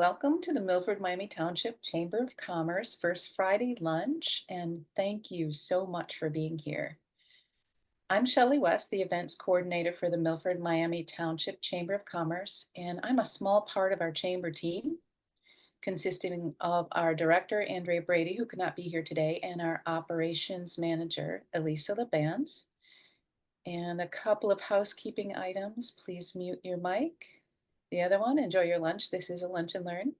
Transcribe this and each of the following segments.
Welcome to the Milford, Miami Township Chamber of Commerce First Friday Lunch, and thank you so much for being here. I'm Shelley West, the events coordinator for the Milford, Miami Township Chamber of Commerce, and I'm a small part of our chamber team, consisting of our director, Andrea Brady, who could not be here today, and our operations manager, Elisa Labanz. And a couple of housekeeping items. Please mute your mic. The other one, enjoy your lunch. This is a lunch and learn.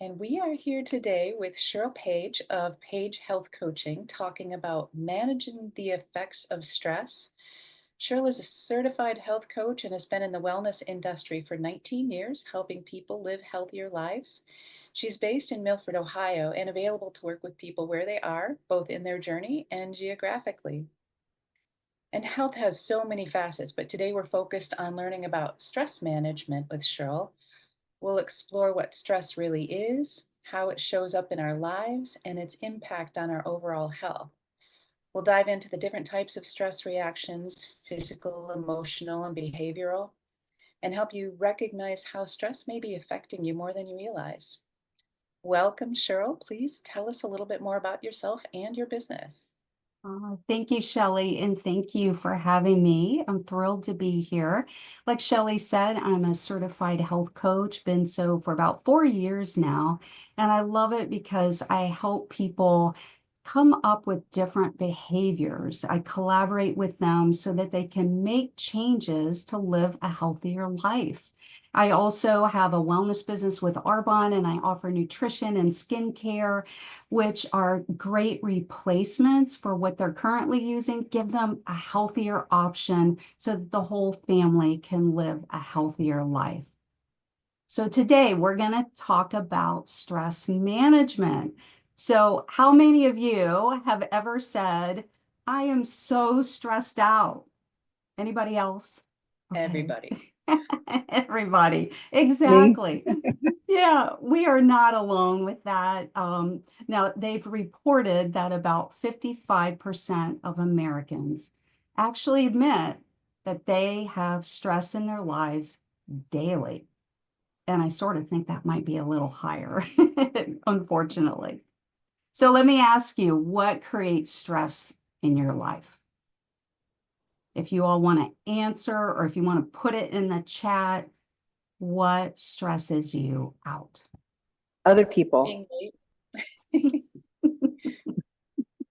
And we are here today with Shirl Page of Page Health Coaching, talking about managing the effects of stress. Shirl is a certified health coach and has been in the wellness industry for 19 years, helping people live healthier lives. She's based in Milford, Ohio, and available to work with people where they are, both in their journey and geographically. And health has so many facets, but today we're focused on learning about stress management with Shirl. We'll explore what stress really is, how it shows up in our lives, and its impact on our overall health. We'll dive into the different types of stress reactions, physical, emotional, and behavioral, and help you recognize how stress may be affecting you more than you realize. Welcome, Shirl. Please tell us a little bit more about yourself and your business. Thank you, Shelley, and thank you for having me. I'm thrilled to be here. Like Shelley said, I'm a certified health coach, been so for about 4 years now, and I love it because I help people come up with different behaviors. I collaborate with them so that they can make changes to live a healthier life. I also have a wellness business with Arbonne, and I offer nutrition and skincare, which are great replacements for what they're currently using, give them a healthier option so that the whole family can live a healthier life. So today we're going to talk about stress management. So how many of you have ever said, I am so stressed out? Anybody else? Okay. Everybody. Everybody. Me. Exactly. Yeah, we are not alone with that. Now, they've reported that about 55% of Americans actually admit that they have stress in their lives daily. And I sort of think that might be a little higher, unfortunately. So let me ask you, what creates stress in your life? If you all want to answer or if you want to put it in the chat, what stresses you out? Other people. Being late.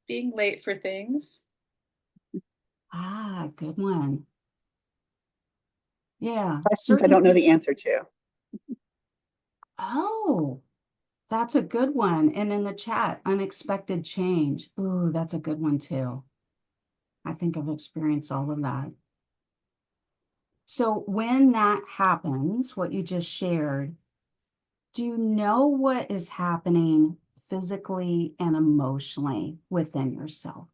Being late for things. Ah, good one. Yeah, Questions I certain don't know people. the answer to. Oh, that's a good one. And in the chat, unexpected change. Ooh, that's a good one too. I think I've experienced all of that. So when that happens, what you just shared, do you know what is happening physically and emotionally within yourself?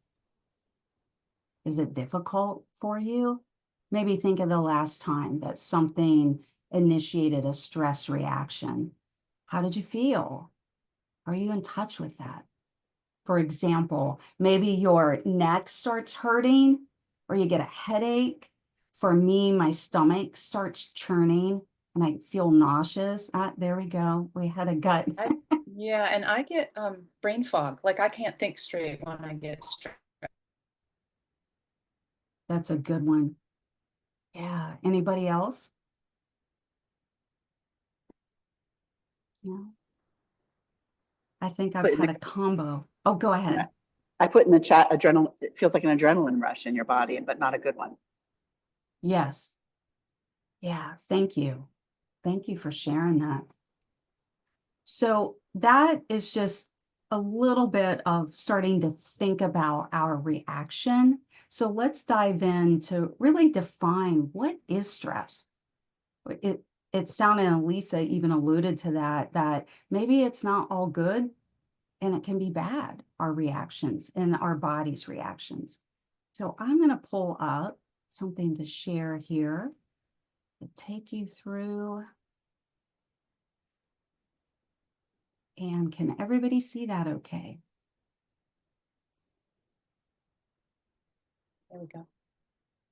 Is it difficult for you? Maybe think of the last time that something initiated a stress reaction. How did you feel? Are you in touch with that? For example, maybe your neck starts hurting or you get a headache. For me, my stomach starts churning and I feel nauseous. Ah, there we go. We had a gut. Yeah, and I get brain fog. Like I can't think straight when I get stressed. That's a good one. Yeah. Anybody else? Yeah. I think I've Put in had the a combo. Oh, go ahead. I put in the chat adrenaline. It feels like an adrenaline rush in your body, but not a good one. Yes. Yeah. Thank you. Thank you for sharing that. So that is just a little bit of starting to think about our reaction. So let's dive in to really define what is stress. It sounded, and Lisa even alluded to that, that maybe it's not all good and it can be bad, our reactions and our body's reactions. So I'm going to pull up something to share here to take you through. And can everybody see that okay? There we go.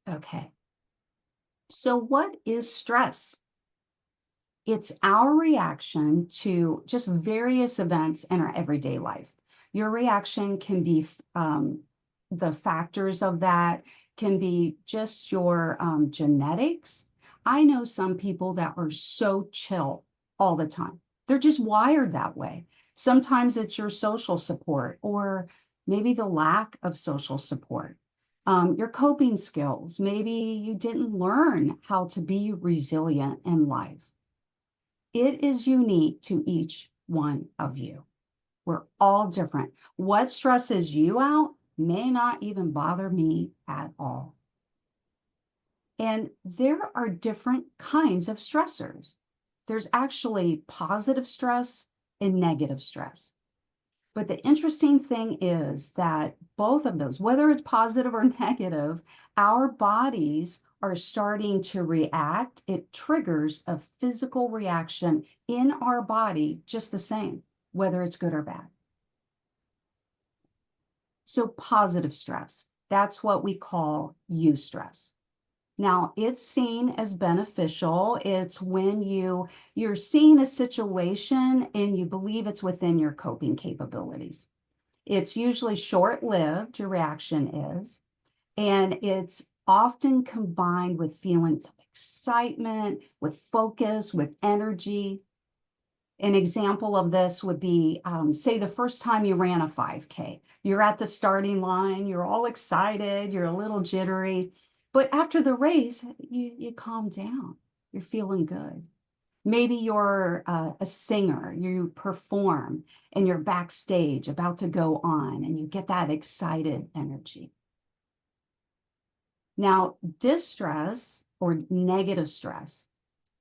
Okay. So what is stress? It's our reaction to just various events in our everyday life. Your reaction can be the factors of that can be just your genetics. I know some people that are so chill all the time. They're just wired that way. Sometimes it's your social support or maybe the lack of social support. Your coping skills. Maybe you didn't learn how to be resilient in life. It is unique to each one of you. We're all different. What stresses you out may not even bother me at all. And there are different kinds of stressors. There's actually positive stress and negative stress. But the interesting thing is that both of those, whether it's positive or negative, our bodies are starting to react. It triggers a physical reaction in our body just the same, whether it's good or bad. So positive stress, that's what we call eustress. Now, it's seen as beneficial. It's when you're seeing a situation and you believe it's within your coping capabilities. It's usually short-lived, your reaction is, and it's often combined with feelings of excitement, with focus, with energy. An example of this would be, say, the first time you ran a 5K. You're at the starting line, you're all excited, you're a little jittery, but after the race, you calm down. You're feeling good. Maybe you're a singer, you perform, and you're backstage about to go on, and you get that excited energy. Now, distress or negative stress,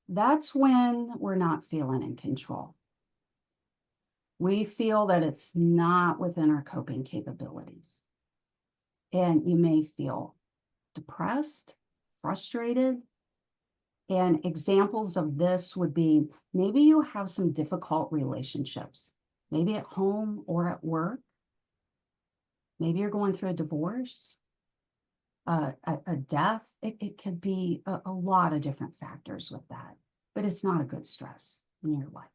that's when we're not feeling in control. We feel that it's not within our coping capabilities. And you may feel depressed, frustrated. And examples of this would be maybe you have some difficult relationships, maybe at home or at work. Maybe you're going through a divorce, a death. It could be a lot of different factors with that, but it's not a good stress in your life.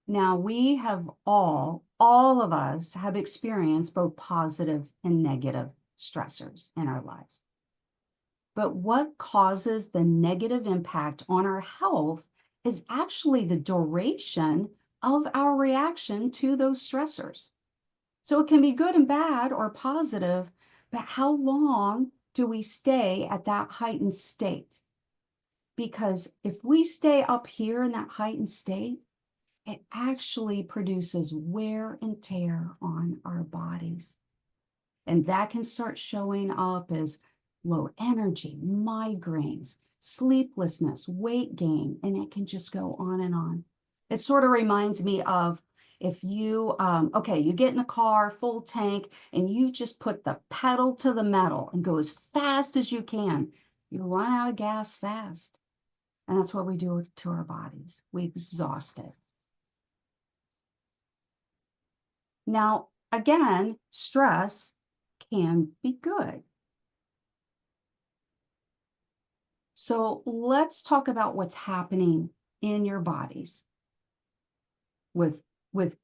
Now, we have all of us have experienced both positive and negative stressors in our lives. But what causes the negative impact on our health is actually the duration of our reaction to those stressors. So it can be good and bad or positive, but how long do we stay at that heightened state? Because if we stay up here in that heightened state, it actually produces wear and tear on our bodies. And that can start showing up as low energy, migraines, sleeplessness, weight gain, and it can just go on and on. It sort of reminds me of if you, you get in a car, full tank, and you just put the pedal to the metal and go as fast as you can, you run out of gas fast. And that's what we do to our bodies. We exhaust it. Now, again, stress can be good. So let's talk about what's happening in your bodies with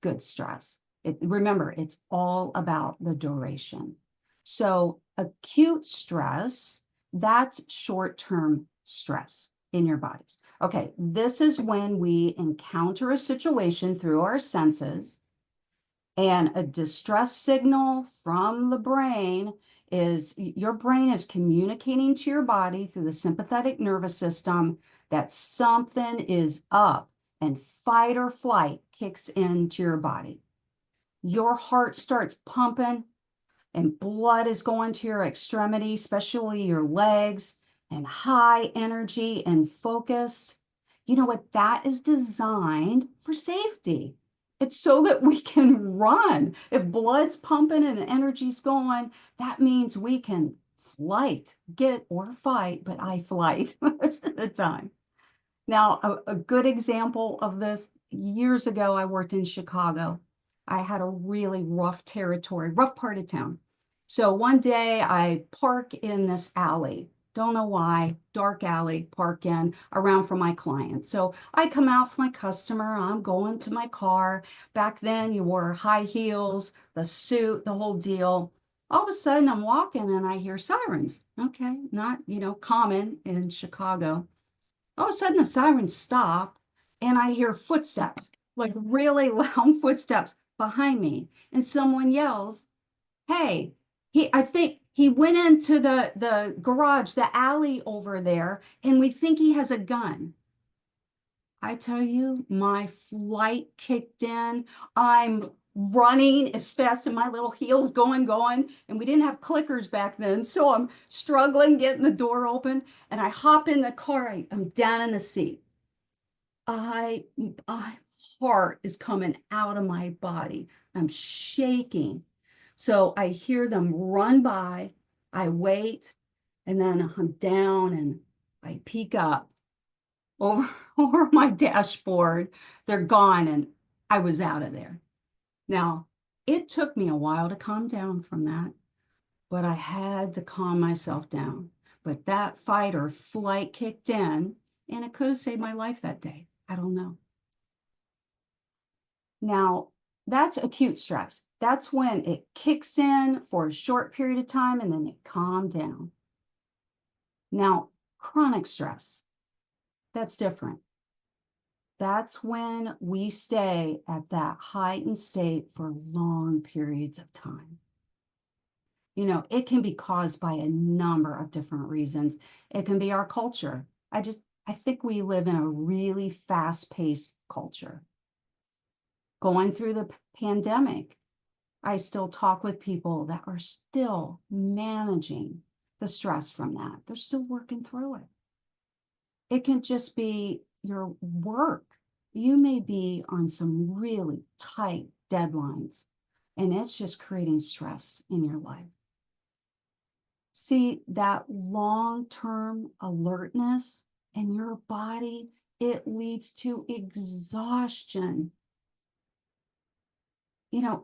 good stress. Remember, it's all about the duration. So acute stress, that's short-term stress in your bodies. Okay, this is when we encounter a situation through our senses, and a distress signal from the brain is your brain is communicating to your body through the sympathetic nervous system that something is up, and fight or flight kicks into your body. Your heart starts pumping and blood is going to your extremities, especially your legs, and high energy and focus. You know what? That is designed for safety. It's so that we can run. If blood's pumping and energy's going, that means we can flight, or fight, but I flight most of the time. Now, a good example of this, years ago, I worked in Chicago. I had a really rough territory, rough part of town. So one day I park in this alley Don't know why. Dark alley, park in, around for my clients. So I come out for my customer. I'm going to my car. Back then, you wore high heels, the suit, the whole deal. All of a sudden, I'm walking and I hear sirens. Okay, not, common in Chicago. All of a sudden, the sirens stop and I hear footsteps, like really loud footsteps behind me. And someone yells, hey, I think he went into the garage, the alley over there, and we think he has a gun. I tell you, my flight kicked in. I'm running as fast as my little heels going, and we didn't have clickers back then, so I'm struggling getting the door open, and I hop in the car. I'm down in the seat. My heart is coming out of my body. I'm shaking. So I hear them run by. I wait, and then I'm down and I peek up over, over my dashboard. They're gone, and I was out of there. Now, it took me a while to calm down from that, but I had to calm myself down. But that fight or flight kicked in, and it could have saved my life that day. I don't know. Now, that's acute stress. That's when it kicks in for a short period of time and then it calmed down. Now, chronic stress, that's different. That's when we stay at that heightened state for long periods of time. It can be caused by a number of different reasons. It can be our culture. I think we live in a really fast-paced culture. Going through the pandemic, I still talk with people that are still managing the stress from that. They're still working through it. It can just be your work. You may be on some really tight deadlines, and it's just creating stress in your life. See, that long-term alertness in your body, it leads to exhaustion.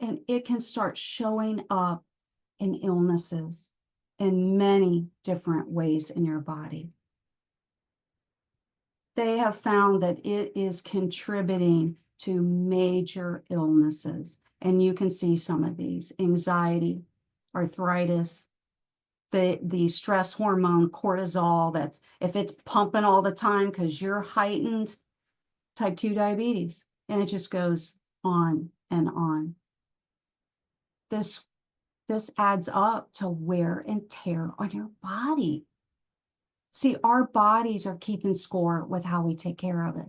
And it can start showing up in illnesses in many different ways in your body. They have found that it is contributing to major illnesses. And you can see some of these: anxiety, arthritis, the stress hormone cortisol, that's if it's pumping all the time because you're heightened, type 2 diabetes. And it just goes on and on. This adds up to wear and tear on your body. See, our bodies are keeping score with how we take care of it.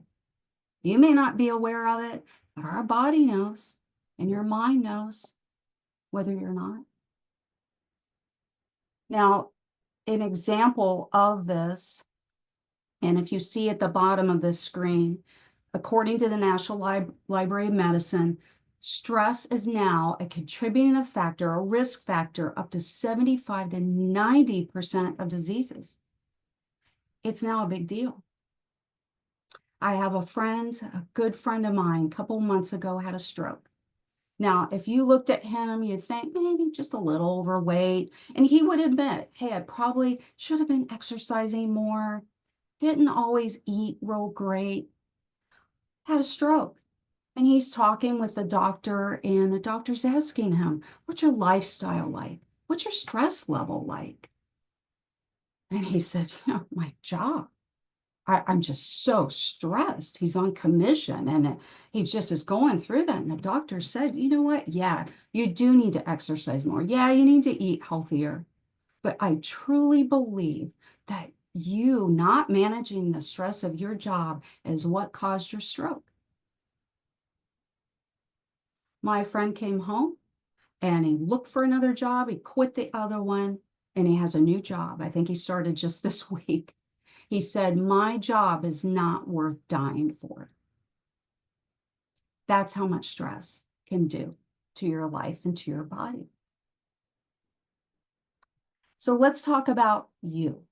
You may not be aware of it, but our body knows, and your mind knows, whether you're not. Now, an example of this, and if you see at the bottom of this screen, according to the National Library of Medicine, stress is now a contributing factor, a risk factor, up to 75 to 90% of diseases. It's now a big deal. I have a good friend of mine, a couple months ago, had a stroke. Now, if you looked at him, you'd think maybe just a little overweight. And he would admit, hey, I probably should have been exercising more, didn't always eat real great, had a stroke. And he's talking with the doctor, and the doctor's asking him, what's your lifestyle like? What's your stress level like? And he said, my job. I'm just so stressed. He's on commission, and he just is going through that. And the doctor said, you know what? Yeah, you do need to exercise more. Yeah, you need to eat healthier. But I truly believe that you not managing the stress of your job is what caused your stroke. My friend came home and he looked for another job. He quit the other one and he has a new job. I think he started just this week. He said, my job is not worth dying for. That's how much stress can do to your life and to your body. So let's talk about you.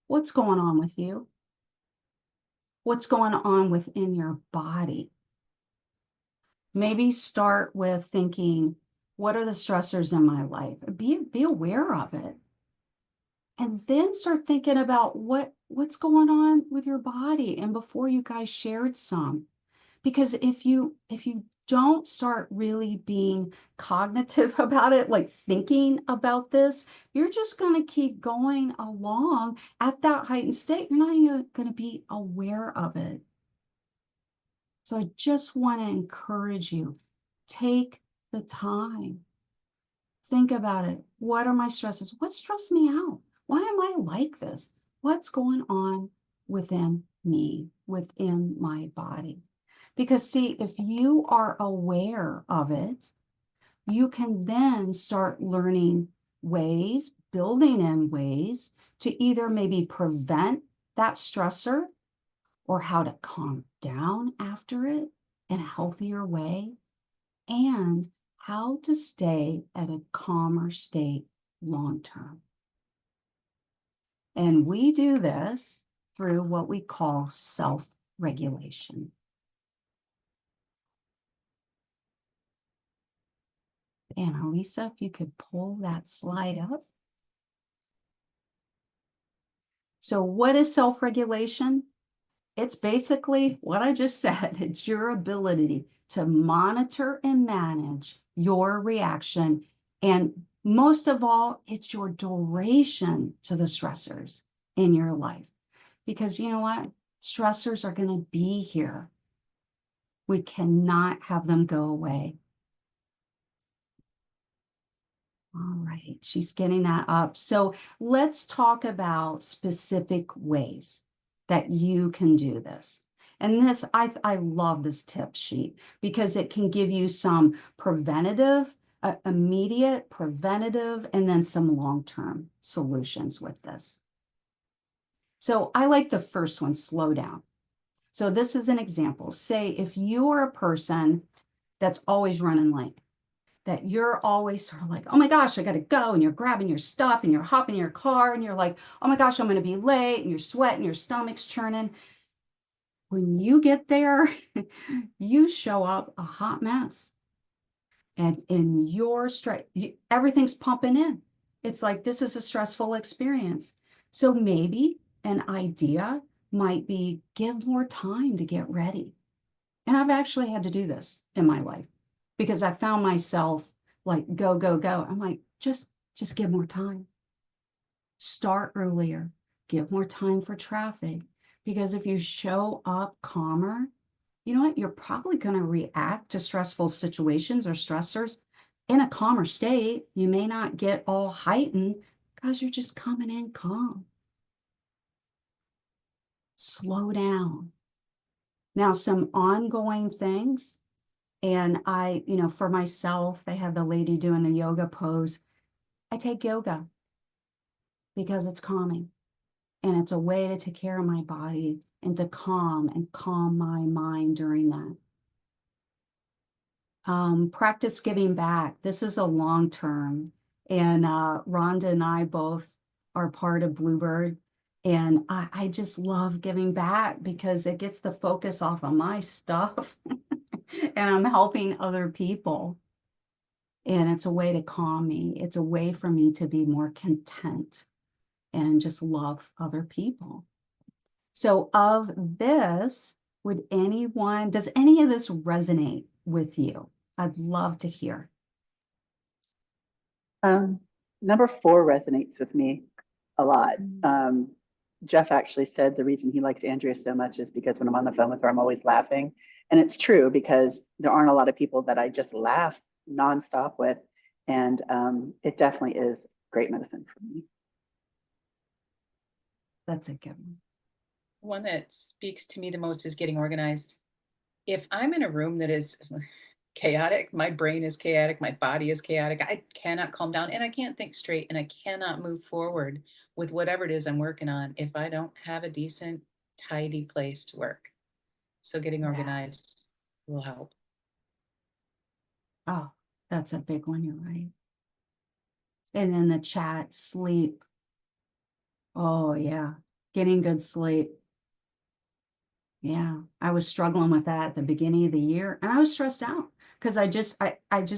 What's going on with you? What's going on within your body? Maybe start with thinking, what are the stressors in my life? Be aware of it. And then start thinking about what's going on with your body. And before you guys shared some, because if you don't start really being cognitive about it, like thinking about this, you're just going to keep going along at that heightened state. You're not even going to be aware of it. So I just want to encourage you, take the time. Think about it. What are my stresses? What stressed me out? Why am I like this? What's going on within me, within my body? Because, see, if you are aware of it, you can then start learning ways, building in ways to either maybe prevent that stressor or how to calm down after it in a healthier way, and how to stay at a calmer state long term. And we do this through what we call self-regulation. And Alisa, if you could pull that slide up. So what is self-regulation? It's basically what I just said. It's your ability to monitor and manage your reaction. And most of all, it's your duration to the stressors in your life. Because you know what? Stressors are going to be here. We cannot have them go away. All right, she's getting that up. So let's talk about specific ways that you can do this. And this, I love this tip sheet because it can give you some preventative, immediate, preventative, and then some long-term solutions with this. So I like the first one, slow down. So this is an example. Say if you are a person that's always running late, that you're always sort of like, oh my gosh, I got to go. And you're grabbing your stuff and you're hopping in your car and you're like, oh my gosh, I'm going to be late. And you're sweating, your stomach's churning. When you get there, you show up a hot mess. And in your stress, everything's pumping in. It's like, this is a stressful experience. So maybe an idea might be give more time to get ready. And I've actually had to do this in my life because I found myself like, go, go, go. I'm like, just give more time. Start earlier, give more time for traffic. Because if you show up calmer, you know what? You're probably going to react to stressful situations or stressors in a calmer state. You may not get all heightened because you're just coming in calm. Slow down. Now, some ongoing things. And I, for myself, they had the lady doing the yoga pose. I take yoga because it's calming. And it's a way to take care of my body and to calm my mind during that. Practice giving back. This is a long term. And Rhonda and I both are part of Bluebird. And I just love giving back because it gets the focus off of my stuff. And I'm helping other people. And it's a way to calm me. It's a way for me to be more content and just love other people. So of this, does any of this resonate with you? I'd love to hear. Number 4 resonates with me a lot. Jeff actually said the reason he likes Andrea so much is because when I'm on the phone with her, I'm always laughing. And it's true because there aren't a lot of people that I just laugh nonstop with. And it definitely is great medicine for me. That's a good one. One that speaks to me the most is getting organized. If I'm in a room that is chaotic, my brain is chaotic, my body is chaotic, I cannot calm down and I can't think straight and I cannot move forward with whatever it is I'm working on if I don't have a decent, tidy place to work. So getting organized will help. Oh, that's a big one. You're right. And then the chat, sleep. Oh, yeah. Getting good sleep. Yeah, I was struggling with that at the beginning of the year and I was stressed out because I just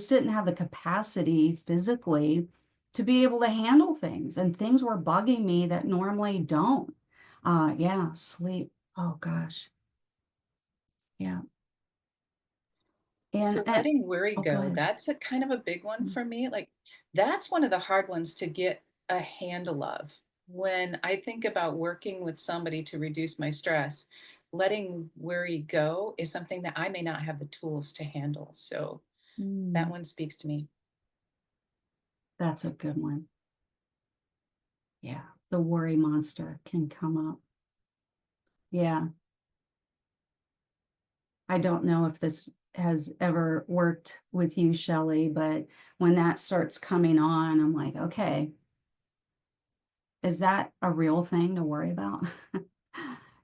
didn't have the capacity physically to be able to handle things, and things were bugging me that normally don't. Yeah, sleep. Oh gosh. Yeah. So And letting worry oh, go go, ahead. that's a kind of a big one Mm. for me. Like that's one of the hard ones to get a handle of. When I think about working with somebody to reduce my stress, letting worry go is something that I may not have the tools to handle. So that Mm, one speaks to me. that's a good one. Yeah. The worry monster can come up. Yeah. I don't know if this has ever worked with you, Shelley, but when that starts coming on, I'm like, okay, is that a real thing to worry about?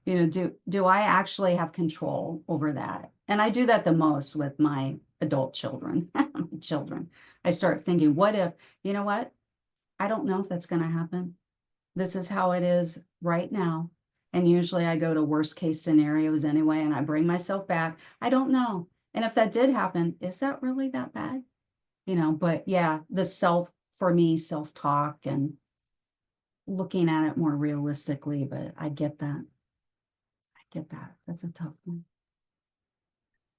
Do I actually have control over that? And I do that the most with my adult children. Children. I start thinking, what if, you know what? I don't know if that's going to happen. This is how it is right now. And usually I go to worst case scenarios anyway, and I bring myself back. I don't know. And if that did happen, is that really that bad? But yeah, the for me, self-talk and looking at it more realistically, but I get that. I get that. That's a tough one.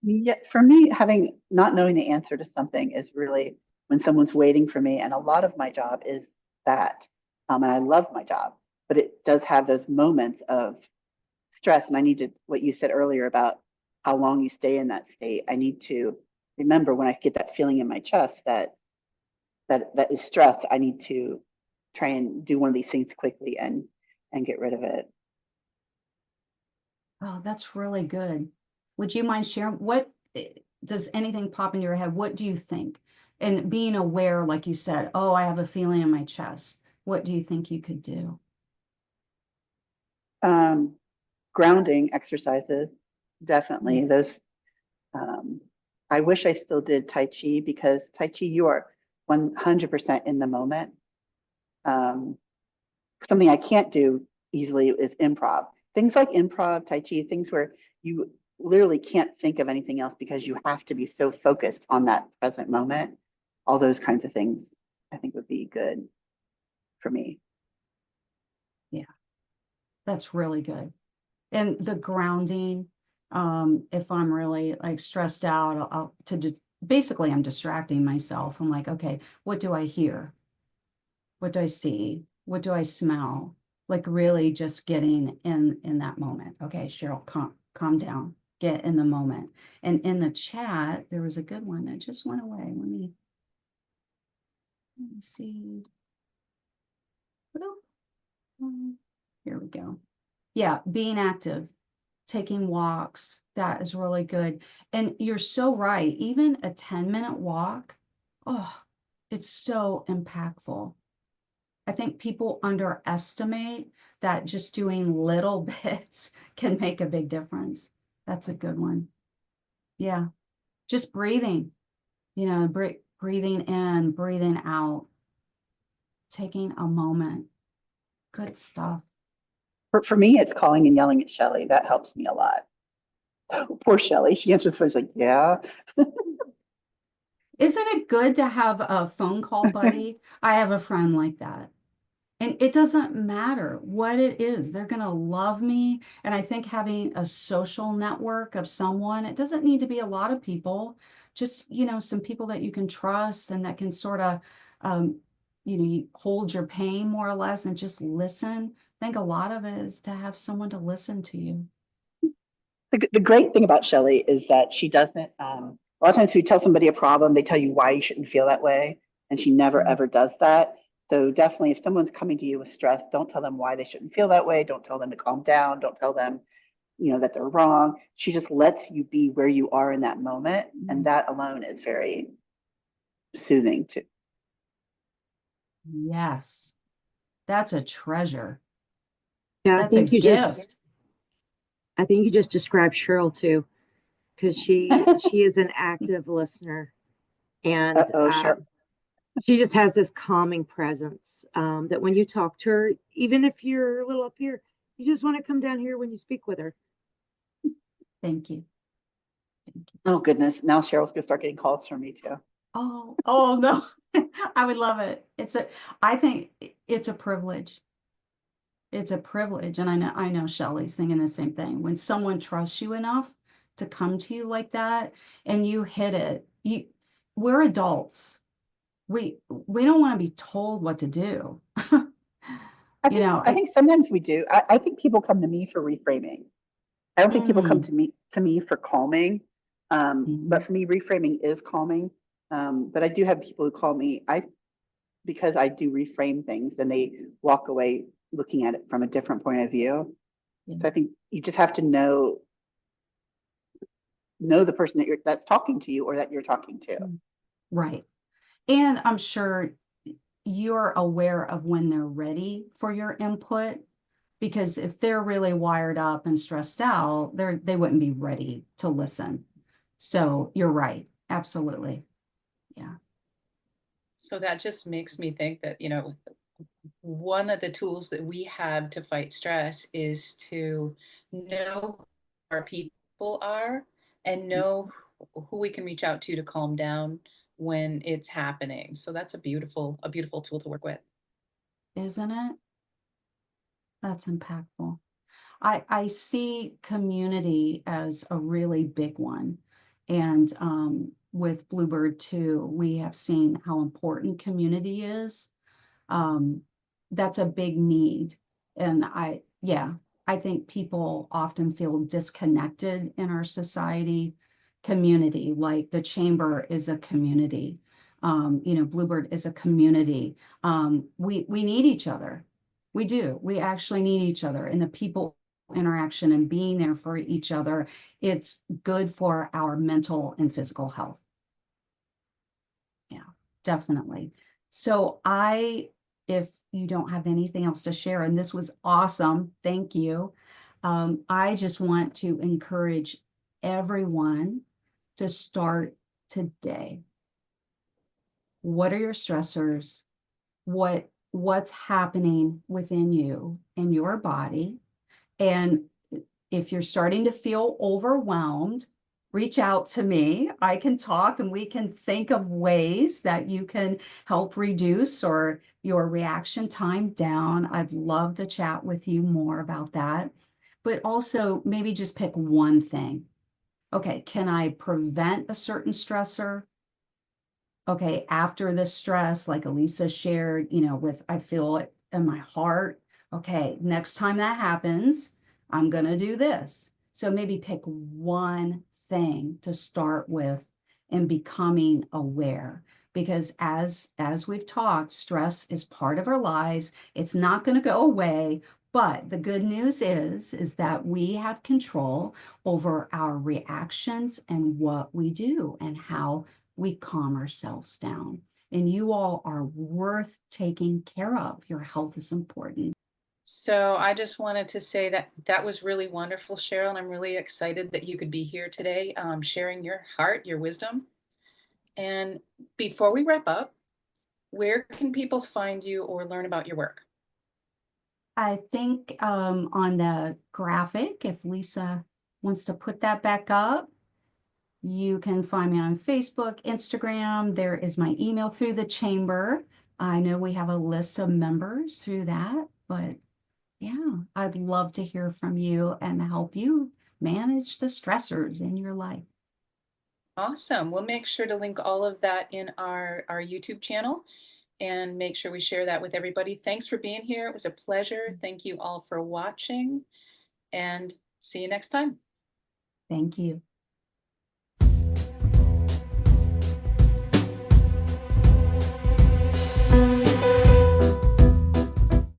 Yeah, for me, having not knowing the answer to something is really when someone's waiting for me. And a lot of my job is that. And I love my job, but it does have those moments of stress. And I need to, what you said earlier about how long you stay in that state, I need to remember when I get that feeling in my chest that is stress, I need to try and do one of these things quickly and get rid of it. Oh, that's really good. Would you mind sharing does anything pop in your head? What do you think? And being aware, like you said, oh, I have a feeling in my chest. What do you think you could do? Um, Grounding exercises, Mm. definitely. Those I wish I still did Tai Chi because Tai Chi, you are 100% in the moment. Um, Something I can't do easily is improv. Things like improv, Tai Chi, things where you literally can't think of anything else because you have to be so focused on that present moment. All those kinds of things I think would be good for me. Yeah, that's really good. And the grounding, if I'm really like stressed out, basically I'm distracting myself. I'm like, okay, what do I hear? What do I see? What do I smell? Like really just getting in that moment. Okay, Cheryl, calm down. Get in the moment. And in the chat, there was a good one that just went away. Let me see. Here we go. Yeah, being active, taking walks, that is really good. And you're so right. Even a 10-minute walk, oh, it's so impactful. I think people underestimate that just doing little bits can make a big difference. That's a good one. Yeah. Just breathing, breathing in, breathing out, taking a moment. Good stuff. For me, it's calling and yelling at Shelly. That helps me a lot. Poor Shelly. She answers the phone. She's like, yeah. Isn't it good to have a phone call buddy? I have a friend like that. And it doesn't matter what it is, they're going to love me. And I think having a social network of someone, it doesn't need to be a lot of people, just, some people that you can trust and that can sort of, you hold your pain more or less and just listen. I think a lot of it is to have someone to listen to you. The great thing about Shelly is that she doesn't, a lot of times if you tell somebody a problem, they tell you why you shouldn't feel that way. And she never Mm. ever does that. So definitely if someone's coming to you with stress, don't tell them why they shouldn't feel that way. Don't tell them to calm down. Don't tell them, that they're wrong. She just lets you be where you are in that moment. And Mm. that alone is very soothing too. Yes, that's a treasure. Yeah, That's a gift. I think you just described Shirl too, because she is an active listener, and Uh-oh, sure. she just has this calming presence that when you talk to her, even if you're a little up here, you just want to come down here when you speak with her. Thank you. Thank you. Oh goodness. Now Cheryl's gonna start getting calls from me too. Oh no, I would love it. I think it's a privilege. It's a privilege. And I know Shelley's thinking the same thing. When someone trusts you enough to come to you like that and you hit it, we're adults. We don't want to be told what to do. You know, I think sometimes we do. I think people come to me for reframing. I don't think people come mm, to me for calming. But mhm. for me, reframing is calming. But I do have people who call me because I do reframe things and they walk away looking at it from a different point of view. Yeah. So I think you just have to know the person that's talking to you or that you're talking to. Mm. Right. And I'm sure you're aware of when they're ready for your input, because if they're really wired up and stressed out, they wouldn't be ready to listen. So you're right. Absolutely. Yeah. So that just makes me think that, one of the tools that we have to fight stress is to know who our people are and know who we can reach out to calm down when it's happening. So that's a beautiful tool to work with. Isn't it? That's impactful. I see community as a really big one. And with Bluebird too, we have seen how important community is. Um, that's a big need. And yeah, I think people often feel disconnected in our society. Community, like the chamber is a community. Bluebird is a community. We need each other. We do. We actually need each other. And the people interaction and being there for each other, it's good for our mental and physical health. Yeah, definitely. So if you don't have anything else to share, and this was awesome, thank you. I just want to encourage everyone to start today. What are your stressors? What's happening within you and your body? And if you're starting to feel overwhelmed, reach out to me. I can talk and we can think of ways that you can help reduce or your reaction time down. I'd love to chat with you more about that. But also maybe just pick one thing. Okay, can I prevent a certain stressor? Okay, after the stress, like Elisa shared, I feel it in my heart. Okay, next time that happens, I'm going to do this. So maybe pick one thing to start with and becoming aware. Because as we've talked, stress is part of our lives. It's not going to go away. But the good news is that we have control over our reactions and what we do and how we calm ourselves down. And you all are worth taking care of. Your health is important. So I just wanted to say that that was really wonderful, Cheryl, and I'm really excited that you could be here today, sharing your heart, your wisdom. And before we wrap up, where can people find you or learn about your work? I think on the graphic, if Lisa wants to put that back up, you can find me on Facebook, Instagram. There is my email through the chamber. I know we have a list of members through that, but yeah, I'd love to hear from you and help you manage the stressors in your life. Awesome. We'll make sure to link all of that in our YouTube channel and make sure we share that with everybody. Thanks for being here. It was a pleasure. Thank you all for watching and see you next time. Thank you.